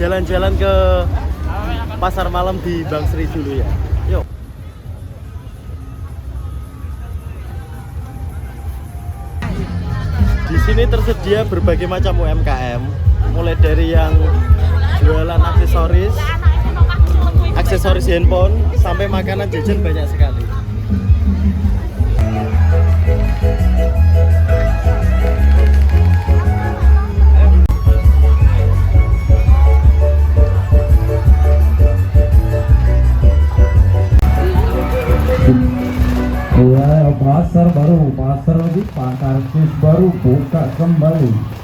jalan-jalan ke pasar malam di Bangsri dulu ya. Yuk. Di sini tersedia berbagai macam UMKM, mulai dari yang jualan aksesoris handphone sampai makanan jajan banyak sekali. Pasar baru, pasar lagi, pasar baru buka kembali.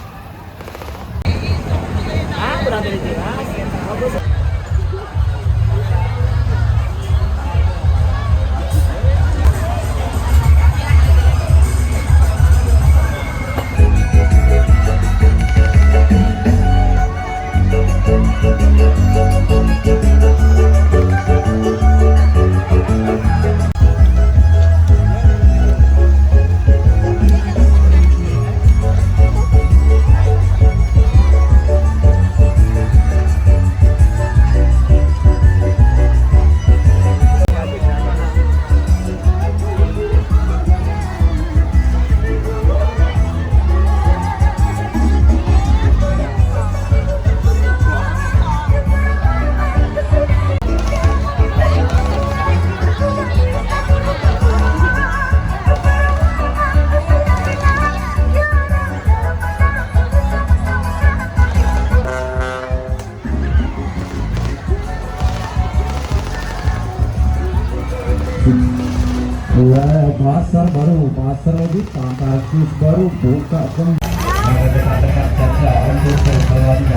Pasar baru, pasar lagi, pasar baru buka kembali. Dekat-dekat saja untuk berkelanja.